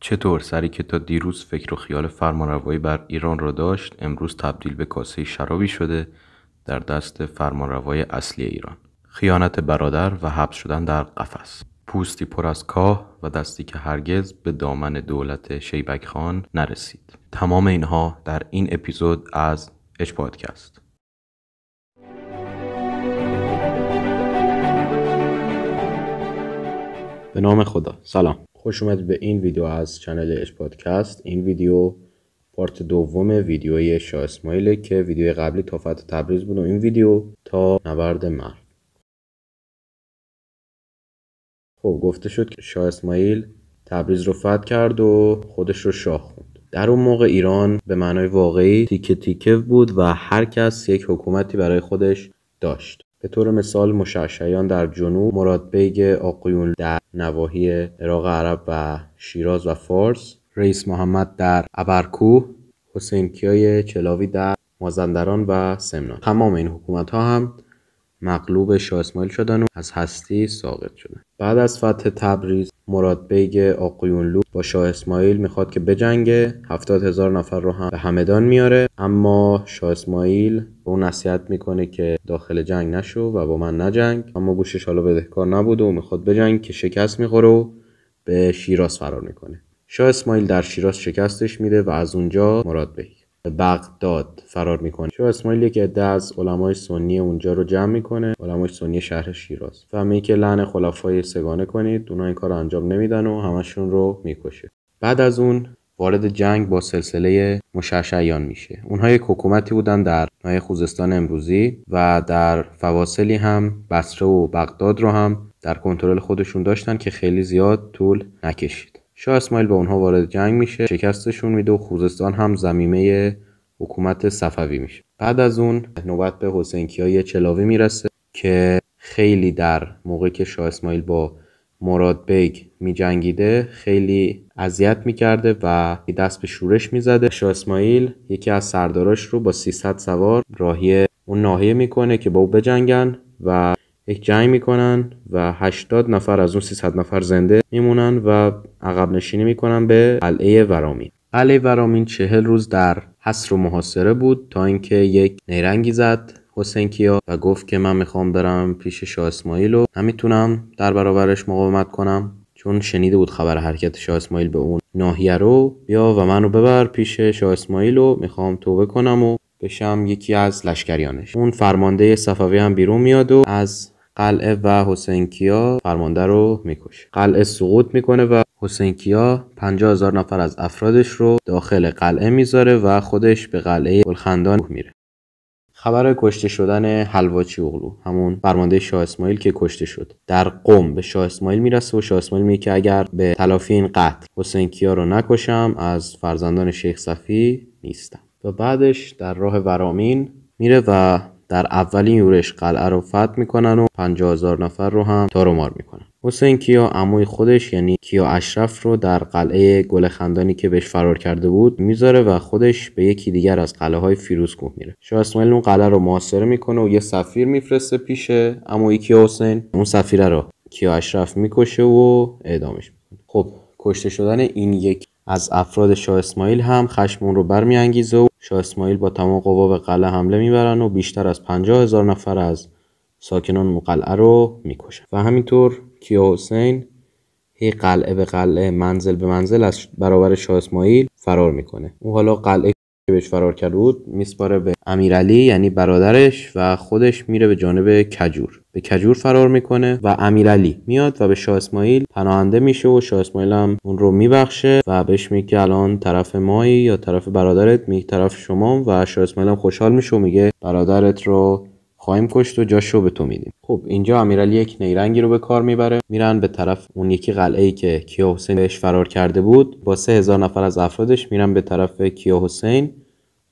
چطور سری که تا دیروز فکر و خیال فرمانروایی بر ایران را داشت، امروز تبدیل به کاسه شرابی شده در دست فرمانروای اصلی ایران؟ خیانت برادر و حبس شدن در قفس، پوستی پر از کاه و دستی که هرگز به دامن دولت شیبک خان نرسید. تمام اینها در این اپیزود از اچ پادکست. به نام خدا. سلام، خوش اومدید به این ویدیو از چنل اچ پادکست. این ویدیو پارت دوم ویدیوی شاه اسماعیل که ویدیو قبلی تا فتح تبریز بود و این ویدیو تا نبرد مرو. خب گفته شد که شاه اسماعیل تبریز رو فتح کرد و خودش رو شاه خوند. در اون موقع ایران به معنای واقعی تیکه تیکه بود و هر کس یک حکومتی برای خودش داشت. به طور مثال مشعشعیان در جنوب، مراد بیگ آقایون در نواحی عراق عرب و شیراز و فارس، رئیس محمد در ابرکوه، حسین کیای چلاوی در مازندران و سمنان. تمام این حکومت ها هم مغلوب شاه اسماعیل شدن و از هستی ساقط شدن. بعد از فتح تبریز، مراد بیگ آقایونلو با شاه اسماعیل میخواد که بجنگه، 70,000 نفر رو هم به همدان میاره، اما شاه اسماعیل به اون نصیحت میکنه که داخل جنگ نشو و با من نجنگ، اما گوشش حالا بدهکار نبود و میخواد بجنگ که شکست میخوره و به شیراز فرار میکنه. شاه اسماعیل در شیراز شکستش میده و از اونجا مراد بیگ به بغداد فرار میکنه. شاه اسماعیل یک عده از علمای سنی اونجا رو جمع میکنه، علمای سنی شهر شیراز، فهمه که لعن خلفای سگانه کنید. اونا این کار انجام نمیدن و همشون رو میکشه. بعد از اون وارد جنگ با سلسله مشعشعیان میشه. اونها یک حکومتی بودن در ناحیه خوزستان امروزی و در فواصلی هم بصره و بغداد رو هم در کنترل خودشون داشتن که خیلی زیاد طول نکشید. شاه اسماعیل با اونها وارد جنگ میشه، شکستشون میده و خوزستان هم ضمیمه حکومت صفوی میشه. بعد از اون نوبت به حسین کیای چلاوی میرسه که خیلی در موقعی که شاه اسماعیل با مراد بیگ میجنگیده خیلی اذیت میکرده و دست به شورش میزده. شاه اسماعیل یکی از سرداراش رو با 300 سوار راهی اون ناحیه میکنه که با او بجنگن و یک جنگ میکنن و 80 نفر از اون 300 نفر زنده میمونن و عقب نشینی میکنن به قلعه ورامین. قلعه ورامین 40 روز در حصر و محاصره بود تا اینکه یک نیرنگی زد حسین کیا و گفت که من میخوام برم پیش شاه اسماعیل و نمیتونم در برابرش مقاومت کنم، چون شنیده بود خبر حرکت شاه اسماعیل به اون ناحیه رو. بیا و منو ببر پیش شاه اسماعیل و میخوام توبه کنم و بشم یکی از لشکریانش. اون فرمانده صفوی هم بیرون میاد و از قلعه و حسین کیا فرمانده رو میکشه. قلعه سقوط میکنه و حسین کیا 50,000 نفر از افرادش رو داخل قلعه میذاره و خودش به قلعه گلخندان میره. خبر کشته شدن حلواچی اغلو، همون فرمانده شاه اسماعیل که کشته شد، در قم به شاه اسماعیل میرسه و شاه اسماعیل میگه که اگر به تلافی این قتل حسین کیا رو نکشم از فرزندان شیخ صفی نیستم. و بعدش در راه ورامین میره و در اولین یورش قلعه رو فتح میکنن و 50,000 نفر رو هم تارومار میکنن. حسین کیا عموی خودش یعنی کیا اشرف رو در قلعه گل خندانی که بهش فرار کرده بود میذاره و خودش به یکی دیگر از قلعه های فیروزکوه میره. شاه اسماعیل اون قلعه رو محاصره میکنه و یه سفیر میفرسته پیش عموی کیا حسین. اون سفیر رو کیا اشرف میکشه و اعدامش میکنه. خب کشته شدن این یک از افراد شاه اسماعیل هم خشم اون رو برمیانگیزه و شاه اسماعیل با تمام قوا به قلعه حمله میبرن و بیشتر از 50,000 نفر از ساکنان قلعه رو میکشن و همینطور کیا حسین هی قلعه به قلعه، منزل به منزل از برابر شاه اسماعیل فرار میکنه. اون حالا قلعه که بهش فرار کرده بود میسپاره به امیرعلی یعنی برادرش و خودش میره به جانب کجور. به کجور فرار میکنه و امیرعلی میاد و به شاه اسماعیل پناهنده میشه و شاه اسماعیل هم اون رو میبخشه و بهش میگه الان طرف مایی یا طرف برادرت؟ میگه طرف شما و شاه اسماعیل هم خوشحال میشه و میگه برادرت رو خواهیم کشت و جاشو به تو میدیم. خب اینجا امیرعلی یک نیرنگی رو به کار میبره، میرن به طرف اون یکی قلعه‌ای که کیا حسین بهش فرار کرده بود با 3,000 نفر از افرادش میرن به طرف کیا حسین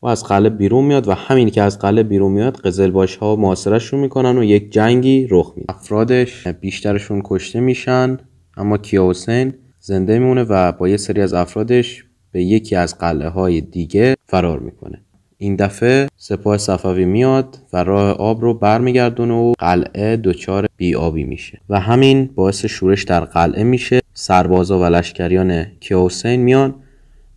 و از قلعه بیرون میاد و همین که از قلعه بیرون میاد قزلباش‌ها محاصره‌اش رو میکنن و یک جنگی رخ میده. افرادش بیشترشون کشته میشن اما کیا حسین زنده میمونه و با یه سری از افرادش به یکی از قلعه‌های دیگه فرار میکنه. این دفعه سپاه صفوی میاد و راه آب رو برمیگردونه و قلعه دچار بی‌آبی میشه و همین باعث شورش در قلعه میشه. سربازا و لشکریان کیاحسین میان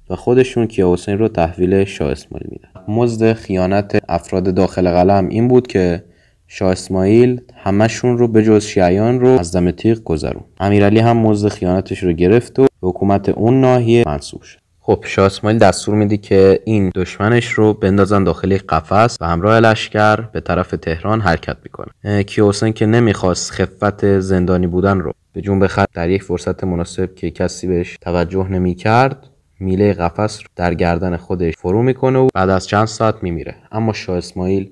و خودشون کیاحسین رو تحویل شاه اسماعیل میدن. مزد خیانت افراد داخل قلعه این بود که شاه اسماعیل همشون رو به جز شیعیان رو از دم تیغ گذرون. امیرعلی هم مزد خیانتش رو گرفت و حکومت اون ناحیه منصوب شد. خب شاه اسماعیل دستور میده که این دشمنش رو بندازن داخل یک قفس و همراه لشکر به طرف تهران حرکت میکنه. کیاحسین که نمیخواست خفت زندانی بودن رو به جون بخره، در یک فرصت مناسب که کسی بهش توجه نمیکرد میله قفس رو در گردن خودش فرو میکنه و بعد از چند ساعت میمیره. اما شاه اسماعیل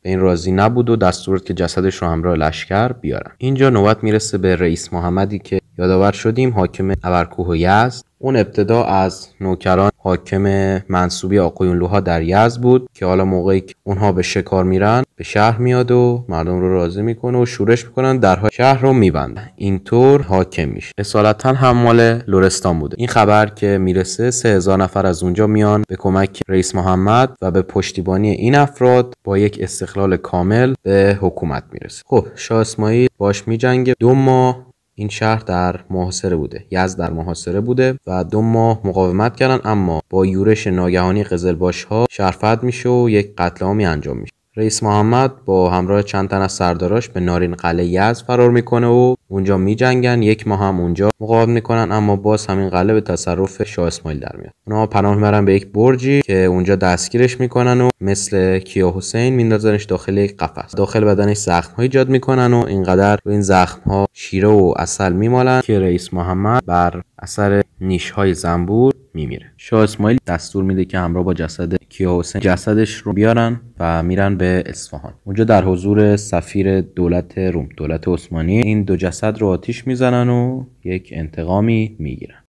به این راضی نبود و دستور داد که جسدش رو همراه لشکر بیارن. اینجا نوبت میرسه به رئیس محمدی که یادآور شدیم حاکم ابرکوه و یزد. اون ابتدا از نوکران حاکم منصوبی آقایونلوها در یزد بود که حالا موقعی که اونها به شکار میرن به شهر میاد و مردم رو راضی میکنه و شورش میکنن، درهای شهر رو میبندن. اینطور حاکم میشه. اصالتا هم مال لرستان بوده. این خبر که میرسه 3000 نفر از اونجا میان به کمک رئیس محمد و به پشتیبانی این افراد با یک استقلال کامل به حکومت میرسه. خب شاه اسماعیل باش میجنگه. 2 ماه این شهر در محاصره بوده، یزد در محاصره بوده و 2 ماه مقاومت کردن، اما با یورش ناگهانی قزلباش‌ها شهر فتح میشه و یک قتل عامی انجام میشه. رئیس محمد با همراه چند تن از سرداراش به نارین قلعه یزد فرار میکنه و اونجا میجنگن. 1 ماه هم اونجا مقاومت میکنن، اما باز همین قلعه به تصرف شاه اسماعیل در میاد. اونها پناه میبرن به یک برجی که اونجا دستگیرش میکنن و مثل کیاحسین میندازنش داخل یک قفس. داخل بدنش زخم‌ها ایجاد میکنن و اینقدر رو این زخم‌ها شیره و عسل میمالن که رئیس محمد بر اثر نیش‌های زنبور میمیره. شاه اسماعیل دستور میده که همراه با جسد کیاحسین جسدش رو بیارن و میرن به اصفهان. اونجا در حضور سفیر دولت روم، دولت عثمانی، این 2 جسد رو آتیش میزنن و یک انتقامی میگیرن.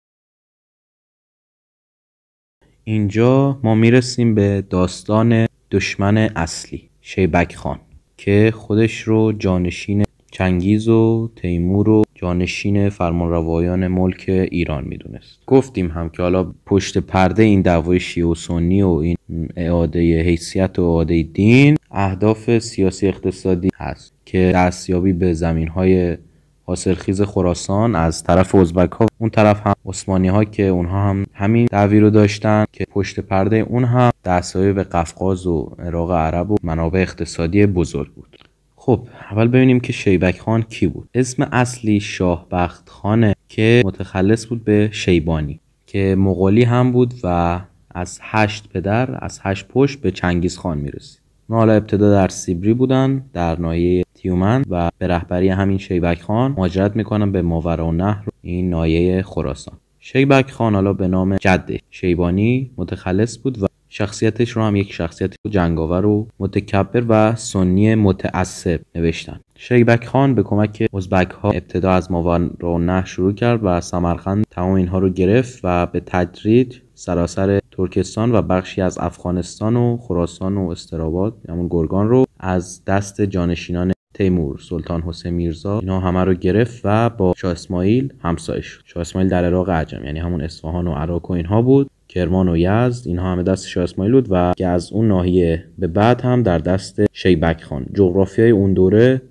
اینجا ما میرسیم به داستان دشمن اصلی شیبک خان که خودش رو جانشین چنگیز و تیمور و جانشین فرمانروایان ملک ایران میدونست. گفتیم هم که حالا پشت پرده این دعوای شیعه و سنی و این اعاده حیثیت و اعاده دین اهداف سیاسی اقتصادی هست که دستیابی به زمینهای حاصلخیز خراسان از طرف ازبک ها، اون طرف هم عثمانی ها که اونها هم همین دعوی رو داشتن که پشت پرده اون هم دستیابی به قفقاز و عراق عرب و منابع اقتصادی بزرگ بود. خب اول ببینیم که شیبک خان کی بود. اسم اصلی شاه بخت خانه که متخلص بود به شیبانی که مغولی هم بود و از 8 پدر از 8 پشت به چنگیز خان میرسید. حالا ابتدا در سیبری بودن در ناحیه تیومن و به رهبری همین شیبک خان مهاجرت میکنن به ماوراءالنهر، این ناحیه خراسان. شیبک خان حالا به نام جده شیبانی متخلص بود و شخصیتش رو هم یک شخصیت جنگاور و متکبر و سنی متعصب نوشتن. شیبک خان به کمک ازبک ها ابتدا از ماوراءالنهر شروع کرد و سمرقند تمام اینها رو گرفت و به تدریج سراسر ترکستان و بخشی از افغانستان و خراسان و استراباد همون گرگان رو از دست جانشینان تیمور، سلطان حسین میرزا، اینا همه رو گرفت و با شاه اسماعیل همسایه شد. شاه اسماعیل در عراق عجم، یعنی همون اصفهان و عراق و اینها بود، کرمان و یزد، اینها همه دست شاه اسماعیل بود و که از اون ناحیه به بعد هم در دست شیبک خان. جغرافیای اون دوره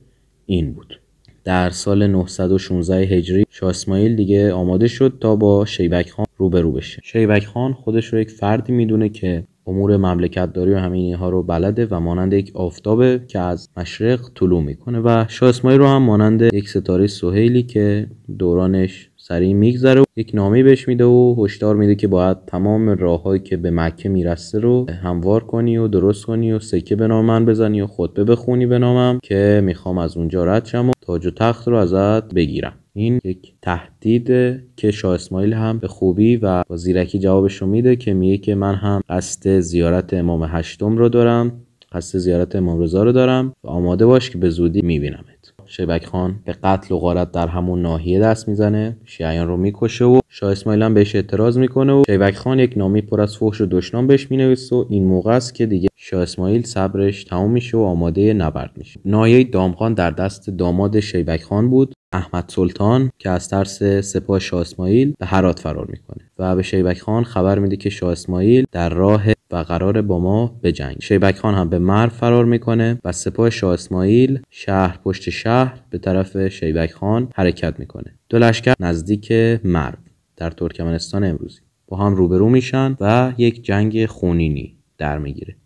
این بود. در سال 916 هجری شاه اسماعیل دیگه آماده شد تا با شیبک خان روبرو بشه. شیبک خان خودش رو یک فردی میدونه که امور مملکت داری و همین اینها رو بلده و مانند یک آفتابه که از مشرق طلوع میکنه و شاه اسماعیل رو هم مانند یک ستاره سهیلی که دورانش سریع میگذره و یک نامه بهش میده و هشدار میده که باید تمام راههایی که به مکه میرسه رو هموار کنی و درست کنی و سکه به نام من بزنی و خطبه بخونی به نامم که میخوام از اونجا رد شم و تاج و تخت رو ازت بگیرم. این یک تهدیده که شاه اسماعیل هم به خوبی و با زیرکی جوابش رو میده که میگه که من هم قصد زیارت امام هشتم رو دارم، قصد زیارت امام رضا رو دارم و آماده باش که به زودی میبینمت. شیبک خان به قتل و غارت در همون ناحیه دست میزنه، شیعیان رو میکشه و شاه اسماعیل هم بهش اعتراض میکنه و شیبک خان یک نامه پر از فحش و دشنام بهش مینویسه و این موقع است که دیگه شاه اسماعیل صبرش تموم میشه و آماده نبرد میشه. ناحیه دامغان در دست داماد شیبک خان بود، احمد سلطان، که از ترس سپاه شاه اسماعیل به هرات فرار میکنه و به شیبک خان خبر میده که شاه اسماعیل در راه و قراره با ما بجنگ. شیبک خان هم به مرو فرار میکنه و سپاه شاه اسماعیل شهر پشت شهر به طرف شیبک خان حرکت میکنه. دو لشکر نزدیک مرو در ترکمنستان امروزی با هم روبرو میشن و یک جنگ خونینی در میگیره.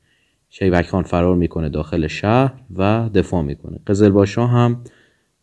شیبک خان فرار میکنه داخل شهر و دفاع میکنه. قزلباش‌ها هم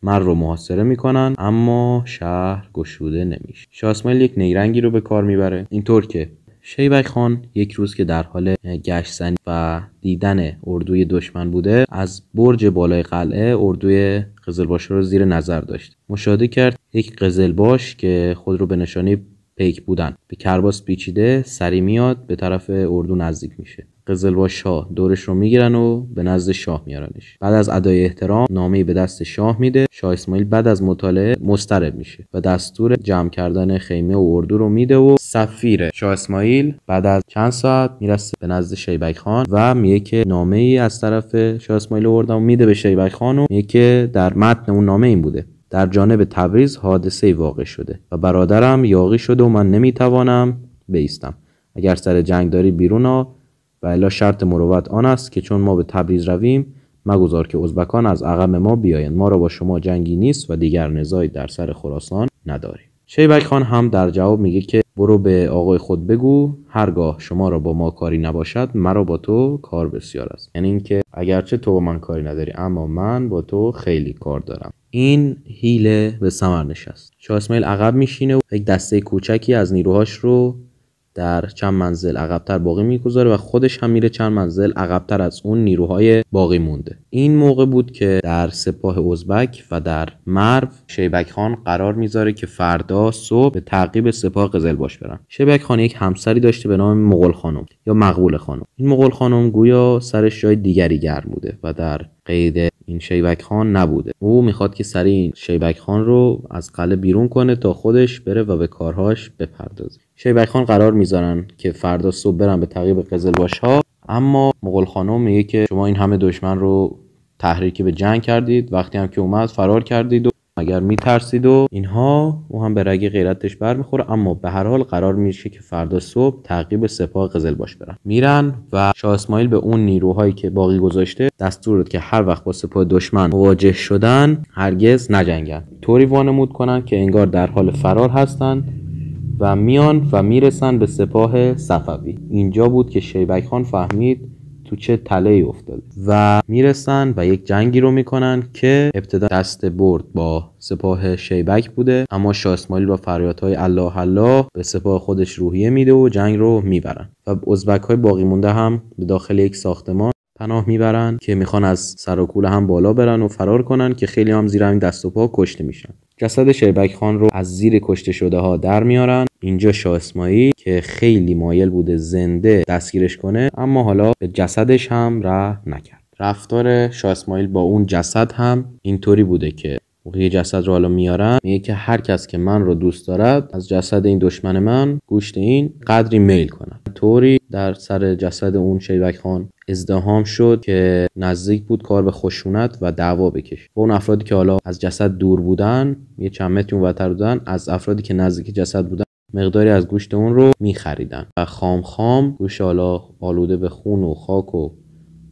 مرو رو محاصره میکنن اما شهر گشوده نمیشه. شاه اسماعیل یک نیرنگی رو به کار میبره، اینطور که شیبک خان یک روز که در حال گشت‌زنی و دیدن اردوی دشمن بوده، از برج بالای قلعه اردوی قزلباش‌ها رو زیر نظر داشت. مشاهده کرد یک قزلباش که خود رو به نشانه پیک بودن به کرباس پیچیده سری میاد به طرف اردو نزدیک میشه. قزلباش‌ها دورش رو میگیرن و به نزد شاه میارنش. بعد از ادای احترام نامه‌ای به دست شاه میده. شاه اسماعیل بعد از مطالعه مضطرب میشه و دستور جمع کردن خیمه و اردو رو میده و سفیر شاه اسماعیل بعد از چند ساعت میرسه به نزد شیبک خان و میگه که نامه‌ای از طرف شاه اسماعیل آوردم و میده به شیبک خان و میگه که در متن اون نامه این بوده: در جانب تبریز حادثه واقع شده و برادرم یاغی شده و من نمیتوانم بایستم. اگر سر جنگ داری بیرون آ و الا شرط مروت آن است که چون ما به تبریز رویم مگذار که ازبکان از عقب ما بیایند. ما را با شما جنگی نیست و دیگر نزاعی در سر خراسان نداریم. شیبک خان هم در جواب میگه که برو به آقای خود بگو هرگاه شما را با ما کاری نباشد مرا با تو کار بسیار است. یعنی اینکه اگرچه تو با من کاری نداری اما من با تو خیلی کار دارم. این حیله به ثمر نشست. شاه اسماعیل عقب میشینه و یک دسته کوچکی از نیروهاش رو در چند منزل عقب‌تر باقی میگذاره و خودش هم میره چند منزل عقب‌تر از اون نیروهای باقی مونده. این موقع بود که در سپاه ازبک و در مرو شیبک خان قرار میذاره که فردا صبح به تعقیب سپاه قزلباش برن. شیبک خان یک همسری داشته به نام مغول خانم یا مقبول خانم. این مغول خانم گویا سرش جای دیگری گرم بوده و در قید این شیبک خان نبوده. او میخواد که سریع شیبک خان رو از قلعه بیرون کنه تا خودش بره و به کارهاش بپردازه. شیبک خان قرار میذارن که فردا صبح برن به تعقیب قزلباش‌ها، اما مغول خانم میگه که شما این همه دشمن رو تحریک به جنگ کردید، وقتی هم که اومد فرار کردید و اگر میترسید و اینها. او هم به رگ غیرتش برمیخوره، اما به هر حال قرار میشه که فردا صبح تعقیب سپاه قزلباش برن. میرن و شاه اسماعیل به اون نیروهایی که باقی گذاشته دستور داد که هر وقت با سپاه دشمن مواجه شدن هرگز نجنگن، طوری وانمود کنن که انگار در حال فرار هستن و میان و میرسن به سپاه صفوی. اینجا بود که شیبک خان فهمید تو چه تله‌ای افتاده و میرسن و یک جنگی رو میکنن که ابتدا دست برد با سپاه شیبک بوده، اما شاه اسماعیل با فریادهای الله الله به سپاه خودش روحیه میده و جنگ رو میبرن و ازبک‌های باقی مونده هم به داخل یک ساختمان پناه میبرن که میخوان از سر و کوله هم بالا برن و فرار کنن که خیلی هم زیر همین دست و پا کشته میشن. جسد شیبک خان رو از زیر کشته شده ها در میارن. اینجا شاه اسماعیل که خیلی مایل بوده زنده دستگیرش کنه اما حالا به جسدش هم رحم نکرد. رفتار شاه اسماعیل با اون جسد هم اینطوری بوده که موقعی جسد رو حالا میارن میگه که هر کس که من رو دوست دارد از جسد این دشمن من گوشت این قدری میل کنه. طوری در سر جسد اون شیبک خان ازدحام شد که نزدیک بود کار به خشونت و دعوا بکشه. و اون افرادی که حالا از جسد دور بودن یه چند متر اونورتر بودن، از افرادی که نزدیک جسد بودن مقداری از گوشت اون رو میخریدن و خام خام گوشت حالا آلوده به خون و خاک و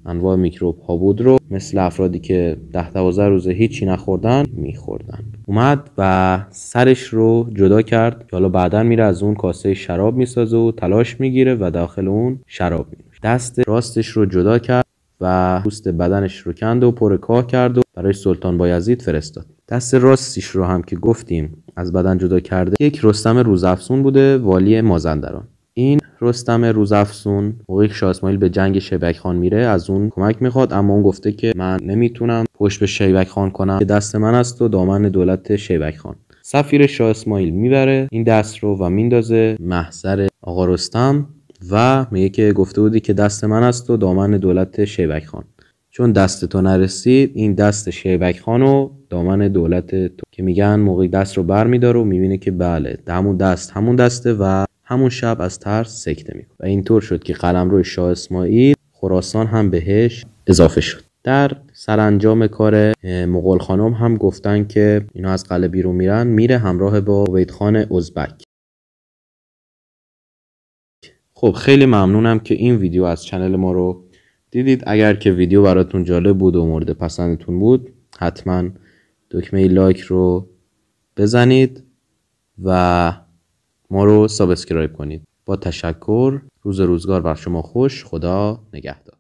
انواع میکروب ها بود رو مثل افرادی که 10-12 روز هیچی نخوردن میخوردن. اومد و سرش رو جدا کرد که حالا بعدن میره از اون کاسه شراب میسازه و تلاش میگیره و داخل اون شراب مینوشه. دست راستش رو جدا کرد و پوست بدنش رو کند و پر کاه کرد و برای سلطان بایزید فرستاد. دست راستش رو هم که گفتیم از بدن جدا کرده یک رستم روزافزون بوده، والی مازندران. این رستم روزافزون موقعی که شاه اسماعیل به جنگ شیبک خان میره از اون کمک میخواد، اما اون گفته که من نمیتونم پشت به شیبک خان کنم که دست من است و دامن دولت شیبک خان. سفیر شاه اسماعیل میبره این دست رو و میندازه محضر آقا رستم و میگه که گفته بودی که دست من است و دامن دولت شیبک خان، چون دست تو نرسید این دست شیبک خان و دامن دولت تو. که میگن موقعی دست رو بر میداره و میبینه که بله همون دسته و همون شب از ترس سکته میکنه و اینطور شد که قلمرو شاه اسماعیل خراسان هم بهش اضافه شد. در سرانجام کار مغول خانم هم گفتن که اینا از قلعه بیرون میره همراه با عبید خان ازبک. خب خیلی ممنونم که این ویدیو از چنل ما رو دیدید. اگر که ویدیو براتون جالب بود و مورد پسندتون بود حتما دکمه لایک رو بزنید و ما رو سابسکرایب کنید. با تشکر. روزگار بر شما خوش. خدا نگهدار.